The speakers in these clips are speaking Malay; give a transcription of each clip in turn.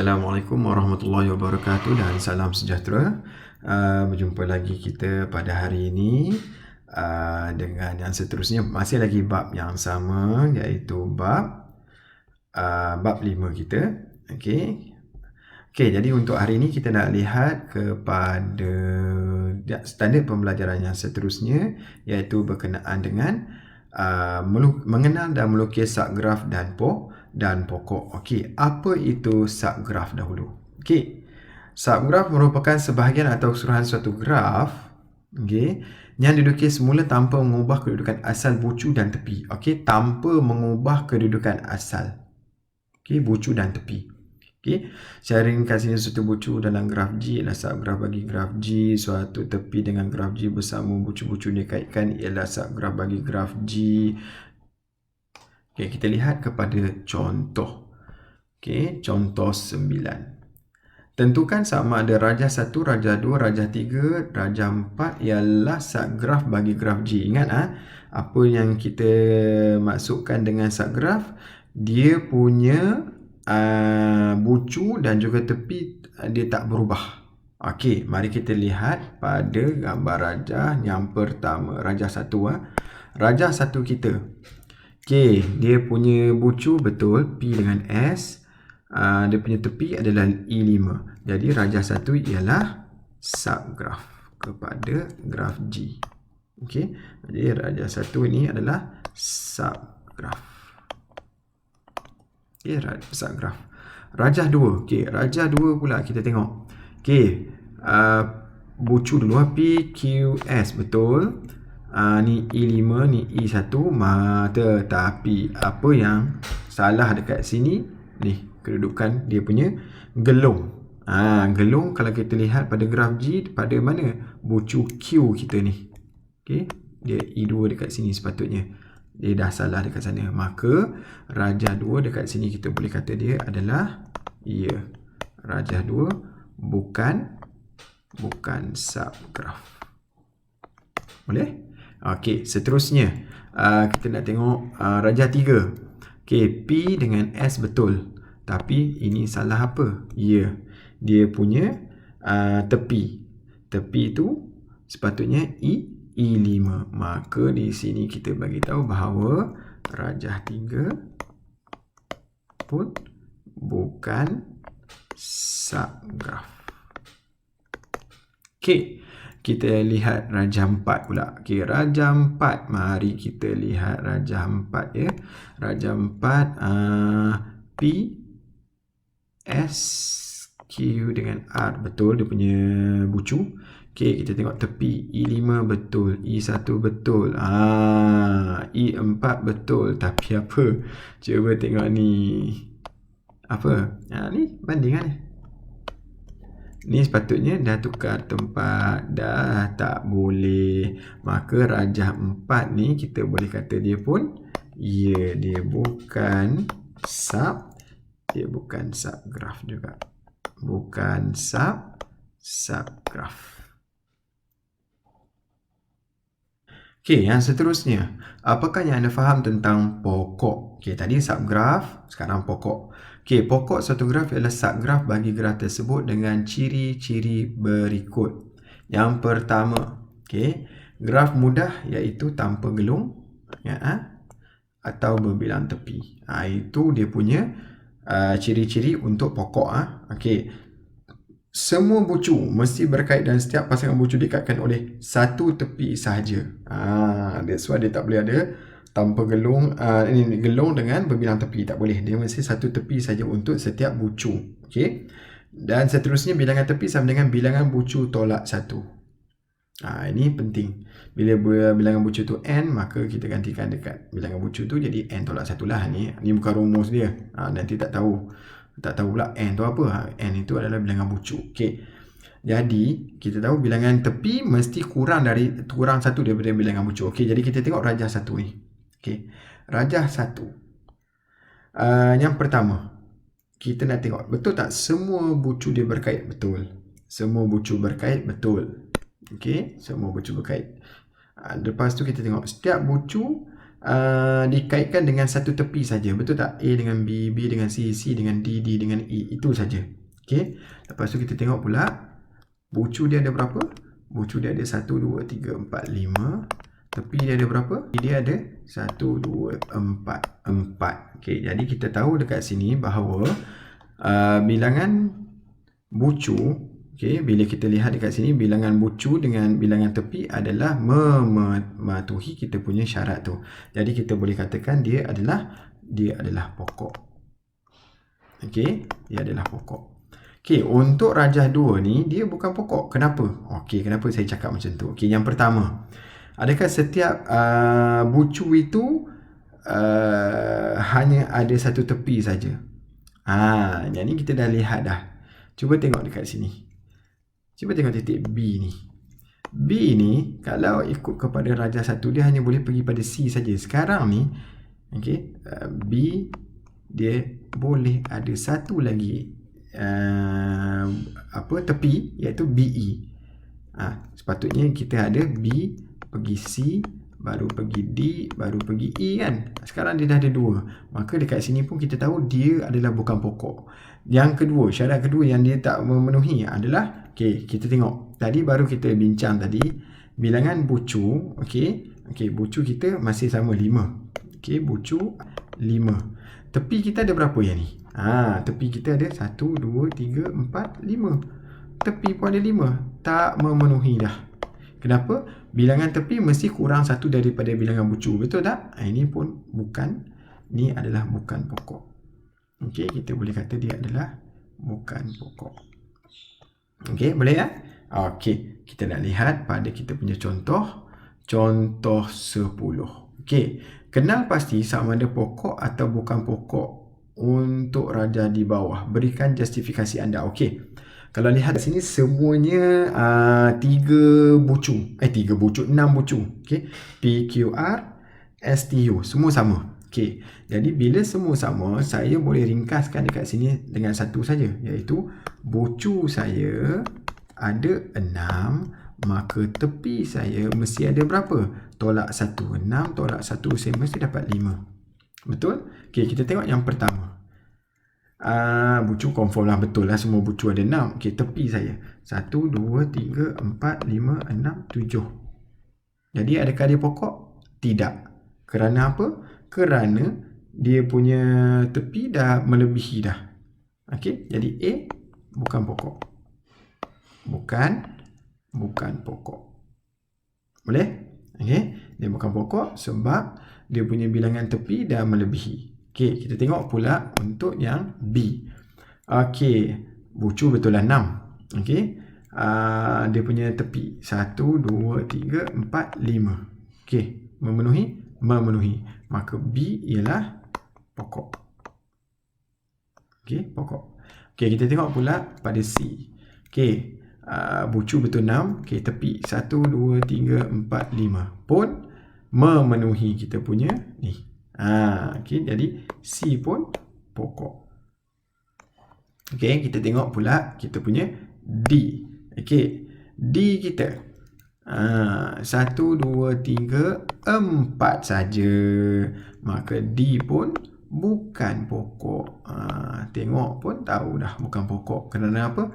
Assalamualaikum warahmatullahi wabarakatuh dan salam sejahtera. Berjumpa lagi kita pada hari ini dengan yang seterusnya, masih lagi bab yang sama, iaitu bab 5 kita. Okey. Jadi untuk hari ini kita nak lihat kepada standard pembelajaran yang seterusnya, iaitu berkenaan dengan mengenal dan melukis subgraf dan pokok. Okey, apa itu subgraf dahulu? Okey. Subgraf merupakan sebahagian atau keseluruhan suatu graf, okey, yang dilukis semula tanpa mengubah kedudukan asal bucu dan tepi. Okey, tanpa mengubah kedudukan asal. Okey, bucu dan tepi. Okey, secara ringkas ini suatu bucu dalam graf G ialah subgraf bagi graf G, suatu tepi dengan graf G bersama bucu-bucu dikaitkan ialah subgraf bagi graf G. Okey, kita lihat kepada contoh. Okey, contoh 9. Tentukan sama ada rajah 1, rajah 2, rajah 3, rajah 4 ialah subgraf bagi graf G. Ingat apa yang kita masukkan dengan subgraf? Dia punya bucu dan juga tepi dia tak berubah. Okey, mari kita lihat pada gambar rajah yang pertama, rajah 1. Rajah 1 kita. Okey, dia punya bucu betul P dengan S. Dia punya tepi adalah E5. Jadi rajah 1 ialah subgraf kepada graf G. Okey, jadi rajah 1 ini adalah subgraf. Okey, subgraf. Rajah 2. Okey, rajah 2 pula kita tengok. Okey, bucu dulu P, Q, S betul. Ni E5, ni E1. Tetapi apa yang salah dekat sini? Ni, kedudukan dia punya gelung. Gelung kalau kita lihat pada graf G, pada mana? Bucu Q kita ni. Okey, dia E2 dekat sini sepatutnya. Dia dah salah dekat sana. Maka rajah 2 dekat sini kita boleh kata dia adalah rajah 2 bukan subgraf. Boleh? Okey, seterusnya kita nak tengok rajah 3. Okey, P dengan S betul. Tapi ini salah apa? Dia punya tepi. Tepi itu sepatutnya E5. Maka di sini kita bagi tahu bahawa rajah 3 pun bukan subgraf. Okey, kita lihat rajah 4 pula. Okey, rajah 4. Mari kita lihat rajah 4 ya. Rajah 4 P, S, Q dengan R betul dia punya bucu. Okey, kita tengok tepi E5 betul, E1 betul, E4 betul. Tapi apa? Cuba tengok ni. Apa? Ni bandingan. Ni sepatutnya dah tukar tempat, dah tak boleh. Maka rajah 4 ni kita boleh kata dia pun dia bukan subgraf juga. Bukan subgraf. Okey, yang seterusnya. Apakah yang anda faham tentang pokok? Okey, tadi subgraf, sekarang pokok. Okey, pokok suatu graf ialah subgraf bagi graf tersebut dengan ciri-ciri berikut. Yang pertama, okey, graf mudah iaitu tanpa gelung atau berbilang tepi. Itu dia punya ciri-ciri untuk pokok. Okey. Semua bucu mesti berkait dan setiap pasangan bucu dikaitkan oleh satu tepi sahaja. That's why dia tak boleh ada tanpa gelung. Ini gelung dengan berbilang tepi. Tak boleh. Dia mesti satu tepi saja untuk setiap bucu. Okey. Dan seterusnya bilangan tepi sama dengan bilangan bucu tolak 1. Ini penting. Bila bilangan bucu tu n, maka kita gantikan dekat bilangan bucu tu jadi n tolak 1 lah. Ni bukan rumus dia. Nanti tak tahu pula n tu apa. N itu adalah bilangan bucu. Okey. Jadi kita tahu bilangan tepi mesti kurang 1 daripada bilangan bucu. Okey, jadi kita tengok rajah 1 ni. Okey. Rajah 1. Yang pertama, kita nak tengok betul tak semua bucu dia berkait? Betul. Semua bucu berkait betul. Okey, semua bucu berkait. Lepas tu kita tengok setiap bucu dikaitkan dengan satu tepi saja. Betul tak? A dengan B, B dengan C, C dengan D, D dengan E. Itu saja. Okey. Lepas tu kita tengok pula bucu dia ada berapa? Bucu dia ada 1, 2, 3, 4, 5. Tepi dia ada berapa? Dia ada 1, 2, 4. 4. Okey, jadi kita tahu dekat sini bahawa bilangan bucu, okey, bila kita lihat dekat sini bilangan bucu dengan bilangan tepi adalah mematuhi kita punya syarat tu. Jadi kita boleh katakan dia adalah pokok. Okey, dia adalah pokok. Okey, untuk rajah 2 ni dia bukan pokok. Kenapa? Okey, kenapa saya cakap macam tu? Okey, yang pertama, adakah setiap bucu itu hanya ada satu tepi saja? Jadi kita dah lihat dah. Cuba tengok dekat sini. Cuba tengok titik B ni. B ni kalau ikut kepada rajah 1 dia hanya boleh pergi pada C saja. Sekarang ni okey, B dia boleh ada satu lagi tepi, iaitu BE. Sepatutnya kita ada B pergi C, baru pergi D, baru pergi E kan. Sekarang dia dah ada 2. Maka dekat sini pun kita tahu dia adalah bukan pokok. Yang kedua, syarat kedua yang dia tak memenuhi adalah, okey, kita tengok. Tadi baru kita bincang tadi, bilangan bucu, okey, bucu kita masih sama 5. Okey, bucu 5. Tepi kita ada berapa yang ni? Tepi kita ada 1, 2, 3, 4, 5. Tepi pun ada 5. Tak memenuhi dah. Kenapa? Bilangan tepi mesti kurang satu daripada bilangan bucu. Betul tak? Ini pun bukan. Ini adalah bukan pokok. Okey, kita boleh kata dia adalah bukan pokok. Okey, boleh ya? Okey, kita nak lihat pada kita punya contoh. Contoh 10. Okey, kenal pasti sama ada pokok atau bukan pokok untuk rajah di bawah. Berikan justifikasi anda. Okey. Kalau lihat di sini semuanya 6 bucu. Okey. PQR, STU semua sama. Okey. Jadi bila semua sama, saya boleh ringkaskan dekat sini dengan satu saja, iaitu bucu saya ada 6, maka tepi saya mesti ada berapa? Tolak 1. 6 tolak 1 saya mesti dapat 5. Betul? Okey, kita tengok yang pertama. Bucu confirm lah, betul lah, semua bucu ada 6. Okey, tepi saya 1, 2, 3, 4, 5, 6, 7. Jadi adakah dia pokok? Tidak. Kerana apa? Kerana dia punya tepi dah melebihi dah. Okey, jadi A bukan pokok. Bukan pokok. Boleh? Okey, dia bukan pokok sebab dia punya bilangan tepi dah melebihi. Okey, kita tengok pula untuk yang B. Okey, bucu betul lah 6. Okey, dia punya tepi 1, 2, 3, 4, 5. Okey, memenuhi? Memenuhi. Maka B ialah pokok. Okey, pokok. Okey, kita tengok pula pada C. Okey, bucu betul 6. Okey, tepi 1, 2, 3, 4, 5 pun memenuhi kita punya ni. Okey, jadi C pun pokok. Okey, kita tengok pula kita punya D. Okey, D kita 1, 2, 3, 4 saja. Maka D pun bukan pokok. Tengok pun tahu dah bukan pokok. Kerana apa?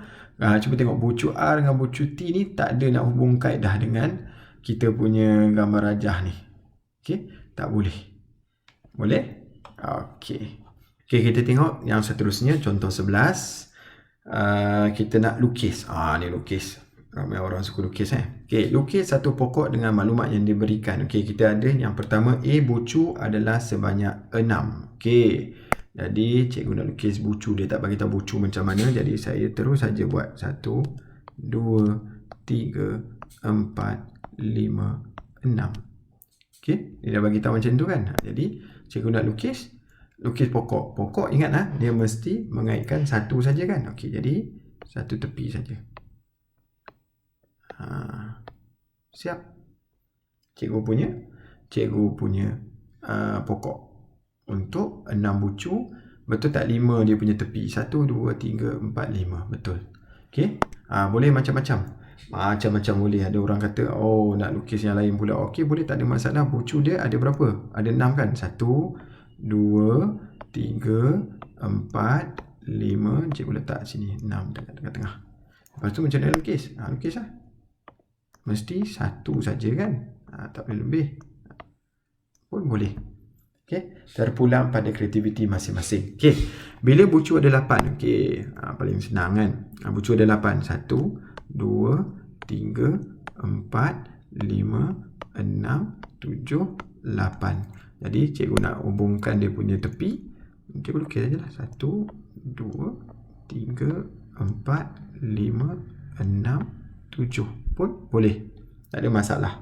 Cuba tengok bucu R dengan bucu T ni tak ada nak hubung kait dah dengan kita punya gambar rajah ni. Okey, tak boleh. Boleh? Okey. Okey, kita tengok yang seterusnya, contoh 11. Kita nak lukis. Ni lukis. Ramai orang suka lukis. Okey, lukis satu pokok dengan maklumat yang diberikan. Okey, kita ada yang pertama, A bucu adalah sebanyak 6. Okey. Jadi cikgu nak lukis bucu, dia tak bagi tahu bucu macam mana. Jadi saya terus saja buat 1, 2, 3, 4, 5, 6. Okey, dia dah bagi tahu macam tu kan. Jadi cikgu nak lukis pokok. Pokok ingat dia mesti mengaitkan satu saja kan. Okey, jadi satu tepi saja. Siap. Cikgu punya pokok untuk 6 bucu. Betul tak 5 dia punya tepi? 1, 2, 3, 4, 5. Betul. Okey. Boleh macam-macam. Macam-macam boleh. Ada orang kata, oh nak lukis yang lain pula. Okey, boleh, tak ada masalah. Bucu dia ada berapa? Ada 6 kan? 1, 2, 3, 4, 5. Cikgu letak sini 6 dekat tengah. Lepas tu macam mana lukis? Lukis lah. Mesti satu saja kan? Tak boleh lebih. Pun boleh. Okay. Terpulang pada kreativiti masing-masing. Okay. Bila bucu ada 8. Okay. Paling senang kan? Bucu ada 8. 1, 2, 3, 4, 5, 6, 7, 8. Jadi cikgu nak hubungkan dia punya tepi. Cikgu lukis saja lah. 1, 2, 3, 4, 5, 6, 7. Pun boleh. Tak ada masalah.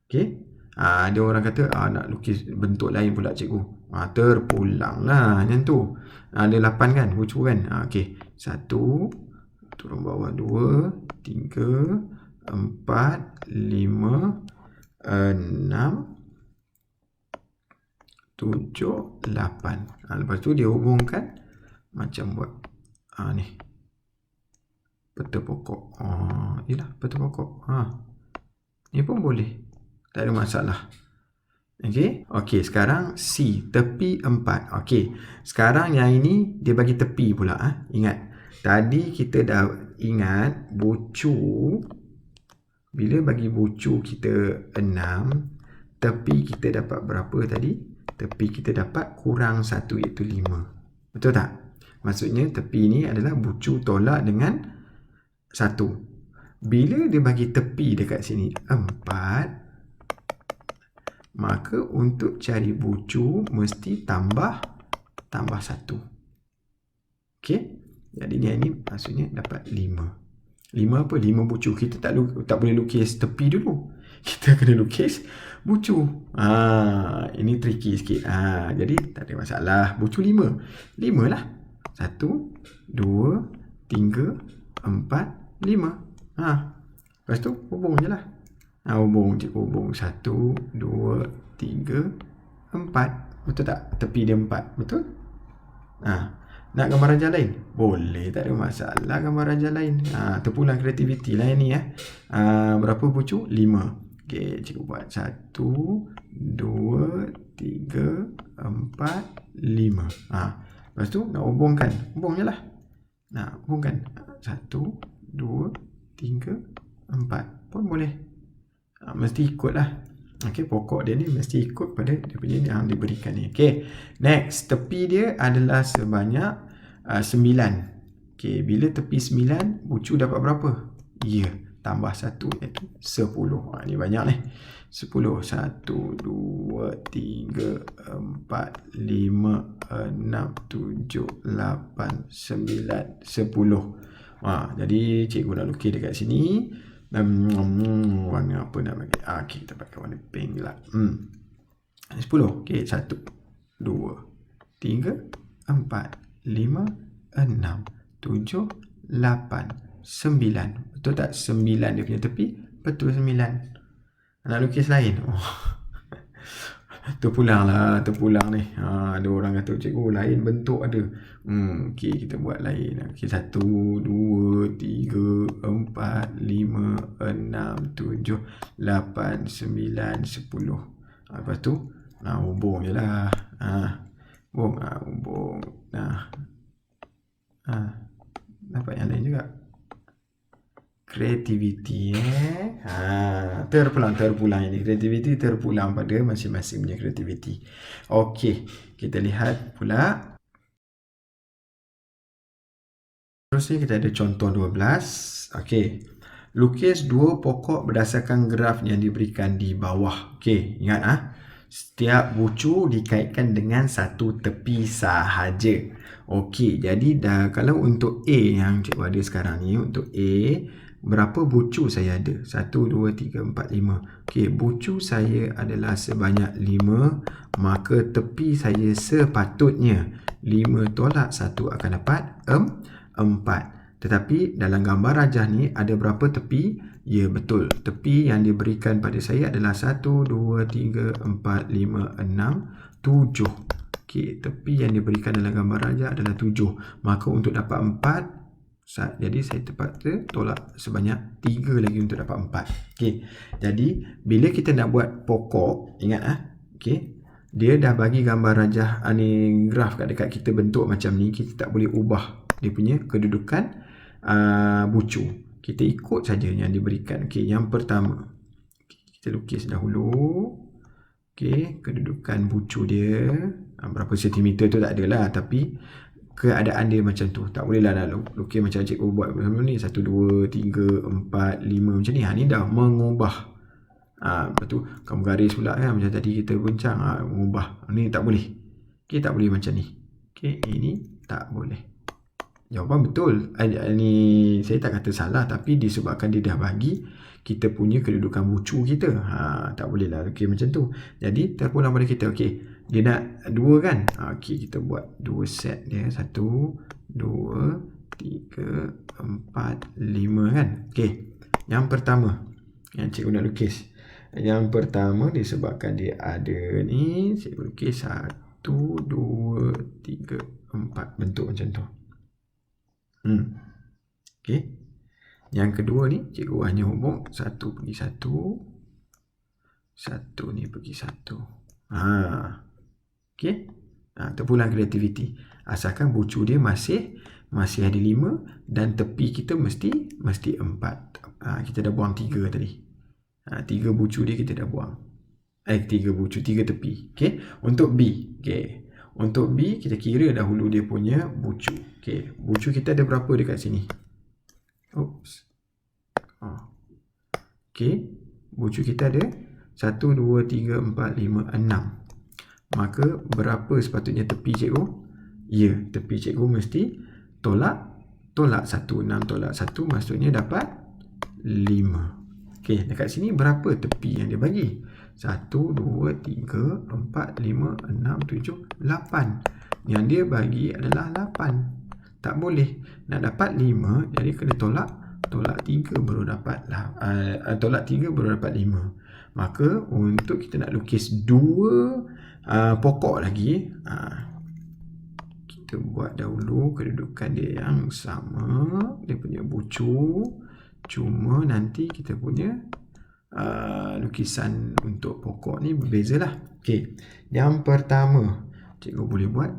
Okay. Ada orang kata nak lukis bentuk lain pula cikgu. Terpulang lah macam tu. Ada 8 kan bucu kan. Okey. 1, turun bawah 2, 3, 4, 5, 6, 7, 8. Lepas tu dia hubungkan macam buat ni. Peta pokok. Yalah, peta pokok. Ni pun boleh. Tak ada masalah. Okey. Okey, sekarang C, tepi 4. Okey. Sekarang yang ini dia bagi tepi pula. Ingat. Tadi kita dah ingat bucu, bila bagi bucu kita 6, tepi kita dapat berapa tadi? Tepi kita dapat kurang 1 iaitu 5. Betul tak? Maksudnya tepi ni adalah bucu tolak dengan 1. Bila dia bagi tepi dekat sini 4, maka untuk cari bucu mesti tambah 1. Okey. Jadi ini maksudnya dapat 5. 5 apa? 5 bucu. Kita tak boleh lukis tepi dulu. Kita kena lukis bucu. Ini tricky sikit. Jadi tak ada masalah. Bucu 5. 5 lah. 1, 2, 3, 4, 5. Lepas tu hubung je lah. Hubung 1, 2, 3, 4. Betul tak? Tepi dia 4. Betul? Nak gambar raja lain? Boleh, tak ada masalah gambar raja lain. Terpulang kreativiti lah ini ya. Berapa bucu? 5. Okey, cikgu buat 1, 2, 3, 4, 5. Lepas tu nak hubungkan. Hubung je lah. Hubungkan. 1, 2, 3, 4. Pun boleh. Mesti ikut lah. Okey, pokok dia ni mesti ikut pada dia punya yang diberikan ni. Okey. Next, tepi dia adalah sebanyak 9. Okey, bila tepi 9, bucu dapat berapa? Ya, tambah 1 iaitu 10. Ni banyak ni. 10. 1, 2, 3, 4, 5, 6, 7, 8, 9, 10. Jadi cikgu nak lukis dekat sini. Warna apa nak bagi? Okey, kita pakai warna pink lah. 10. Okey, 1, 2, 3, 4, 5, 6, 7, 8, 9. Betul tak? 9 dia punya tepi. Betul 9. Nak lukis lain? Terpulang ni. Ada orang kata, cikgu lain bentuk ada. Okey, kita buat lain. Okey, 1, 2, 3, 4, 5, 6, 7, 8, 9, 10. Lepas tu hubung je lah. Hubung. Dapat yang lain juga. Kreativiti terpulang ini. Kreativiti terpulang pada masing-masing punya kreativiti. Okey, kita lihat pula. Terusnya kita ada contoh 12. Okey. Lukis dua pokok berdasarkan graf yang diberikan di bawah. Okey, ingat setiap bucu dikaitkan dengan satu tepi sahaja. Okey, jadi kalau untuk A yang cikgu ada sekarang ni, untuk A, berapa bucu saya ada? 1, 2, 3, 4, 5. Okey, bucu saya adalah sebanyak 5, maka tepi saya sepatutnya 5 tolak 1 akan dapat 4. Tetapi dalam gambar rajah ni ada berapa tepi? Ya, betul. Tepi yang diberikan pada saya adalah 1, 2, 3, 4, 5, 6, 7. Okey, tepi yang diberikan dalam gambar rajah adalah 7. Maka untuk dapat 4, Jadi saya terpaksa tolak sebanyak 3 lagi untuk dapat 4. Okey. Jadi bila kita nak buat pokok, ingat okey. Dia dah bagi gambar rajah ni graf kat dekat kita bentuk macam ni, kita tak boleh ubah dia punya kedudukan bucu. Kita ikut saja yang diberikan. Okey, yang pertama kita lukis dahulu. Okey, kedudukan bucu dia berapa sentimeter tu tak adalah, tapi keadaan dia macam tu. Tak boleh lah nak lukis macam cikgu buat macam ni 1, 2, 3, 4, 5 macam ni. Ni dah mengubah. Lepas tu kamu garis pula kan, macam tadi kita bincang mengubah. Ni tak boleh. Okey, tak boleh macam ni. Okey, ini tak boleh. Jawapan betul. Ni saya tak kata salah, tapi disebabkan dia dah bagi kita punya kedudukan bucu kita. Tak boleh lah lukis macam tu. Jadi terpulang pada kita. Okey, dia nak 2 kan? Okey, kita buat 2 set dia. 1, 2, 3, 4, 5 kan? Okey, yang pertama yang cikgu nak lukis. Yang pertama disebabkan dia ada ni, cikgu lukis 1, 2, 3, 4 bentuk macam tu. Okey. Yang kedua ni cikgu hanya hubung 1 pergi 1, 1 ni pergi 1. Okey. Terpulang kreativiti. Asalkan bucu dia masih ada 5 dan tepi kita mesti 4. Kita dah buang 3 tadi. 3 bucu dia kita dah buang. 3 bucu, 3 tepi. Okey. Untuk B. Okey. Untuk B kita kira dahulu dia punya bucu. Okey, bucu kita ada berapa dekat sini? Oops. Okey, bucu kita ada 1, 2, 3, 4, 5, 6. Maka berapa sepatutnya tepi cikgu? Ya, tepi cikgu mesti tolak 1. 6 tolak 1 maksudnya dapat 5. Okey, dekat sini berapa tepi yang dia bagi? 1, 2, 3, 4, 5, 6, 7, 8. Yang dia bagi adalah 8. Tak boleh. Nak dapat 5, jadi kena tolak 3 baru dapat tolak 3 baru dapat 5. Maka untuk kita nak lukis 2 pokok lagi, kita buat dahulu kedudukan dia yang sama, dia punya bucu. Cuma nanti kita punya lukisan untuk pokok ni berbezalah. Okey, yang pertama cikgu boleh buat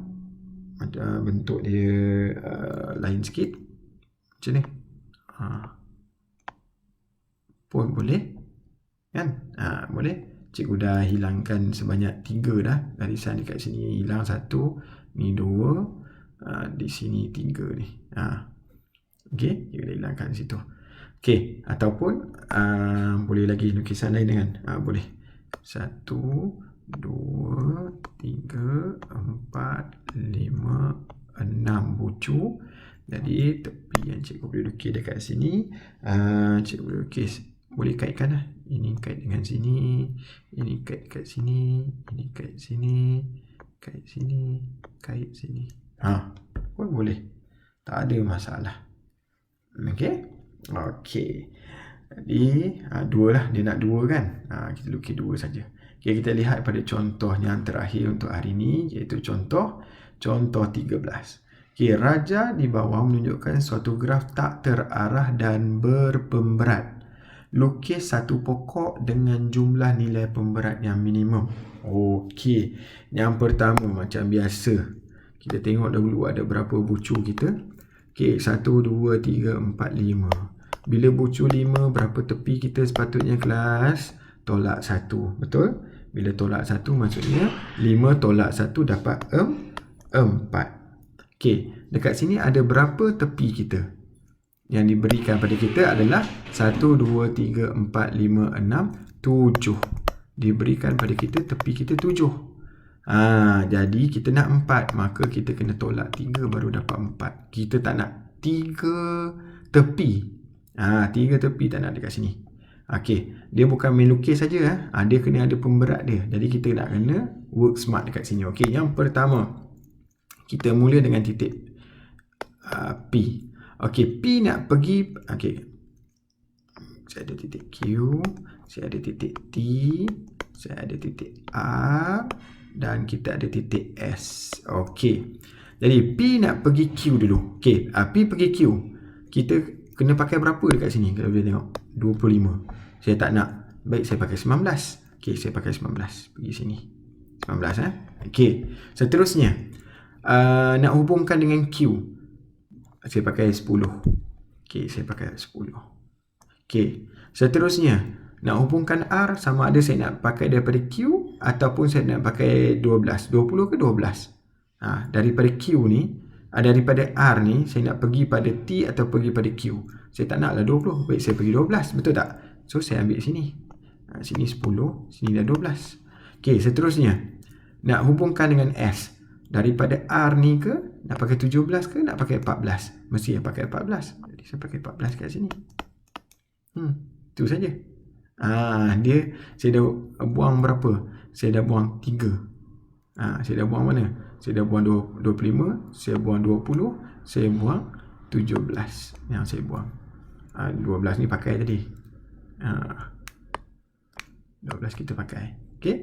bentuk dia lain sikit macam ni. Pun boleh kan? Boleh. Cikgu dah hilangkan sebanyak 3 dah. Garisan dekat sini hilang 1, ni 2, di sini 3 ni. Okey, cikgu dah hilangkan situ. Okey, ataupun boleh lagi lukisan lain dengan boleh 1, 2, 3, 4, 5, 6 bucu. Jadi tepi yang cikgu boleh lukis dekat sini, cikgu boleh lukis, boleh kaitkan lah. Ini kait dengan sini, ini kait kat sini, ini kait sini, kait sini, kait sini. Pun boleh. Tak ada masalah. Okey. Okey. Jadi 2 lah, dia nak 2 kan? Kita lukis 2 saja. Okey, kita lihat pada contoh yang terakhir untuk hari ini, iaitu contoh 13. Okey, raja di bawah menunjukkan suatu graf tak terarah dan berpemberat. Lukis satu pokok dengan jumlah nilai pemberat yang minimum. Okey, yang pertama macam biasa, kita tengok dahulu ada berapa bucu kita. Okey, 1, 2, 3, 4, 5. Bila bucu 5, berapa tepi kita sepatutnya kelas? Tolak 1, betul? Bila tolak 1 maksudnya 5 tolak 1 dapat 4. Okey, dekat sini ada berapa tepi kita? Yang diberikan pada kita adalah 1, 2, 3, 4, 5, 6, 7. Diberikan pada kita tepi kita 7. Jadi kita nak 4, maka kita kena tolak 3 baru dapat 4. Kita tak nak 3 tepi. 3 tepi tak nak dekat sini. Okey, dia bukan main lukis saja. Dia kena ada pemberat dia. Jadi kita nak kena work smart dekat sini. Okey, yang pertama kita mula dengan titik P. Okey, P nak pergi, okey, saya ada titik Q, saya ada titik T, saya ada titik R, dan kita ada titik S. Okey, jadi P nak pergi Q dulu. Okey, P pergi Q. kita kena pakai berapa dekat sini? Kalau boleh tengok, 25. Saya tak nak. Baik, saya pakai 19. Okey, saya pakai 19. Pergi sini. 19 Okey. Seterusnya, nak hubungkan dengan Q. Saya pakai 10. Okey, saya pakai 10. Okey. Seterusnya, nak hubungkan R, sama ada saya nak pakai daripada Q ataupun saya nak pakai 12. 20 ke 12? Daripada Q ni, daripada R ni, saya nak pergi pada T atau pergi pada Q. Saya tak naklah 20. Baik, saya pergi 12. Betul tak? So, saya ambil sini. Sini 10. Sini dah 12. Okey, seterusnya. Nak hubungkan dengan S. Daripada R ni ke, nak pakai 17 ke, nak pakai 14? Mesti yang pakai 14. Jadi, saya pakai 14 kat sini. Itu saja. Saya dah buang berapa? Saya dah buang 3. Saya dah buang mana? Saya dah buang 25, saya buang 20, saya buang 17 yang saya buang. 12 ni pakai tadi. 12 kita pakai. Okey?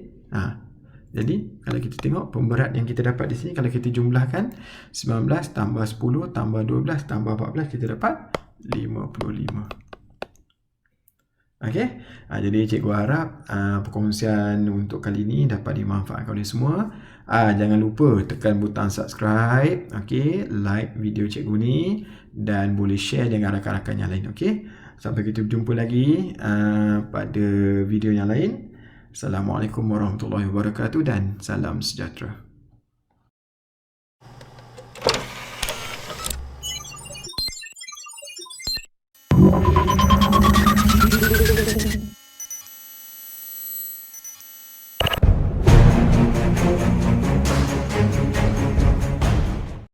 Jadi, kalau kita tengok pemberat yang kita dapat di sini, kalau kita jumlahkan 19 tambah 10 tambah 12 tambah 14, kita dapat 55. Okey? Jadi cikgu harap perkongsian untuk kali ini dapat dimanfaatkan oleh semua. Jangan lupa tekan butang subscribe, okey, like video cikgu ni dan boleh share dengan rakan-rakan yang lain, okey? Sampai kita berjumpa lagi pada video yang lain. Assalamualaikum warahmatullahi wabarakatuh dan salam sejahtera.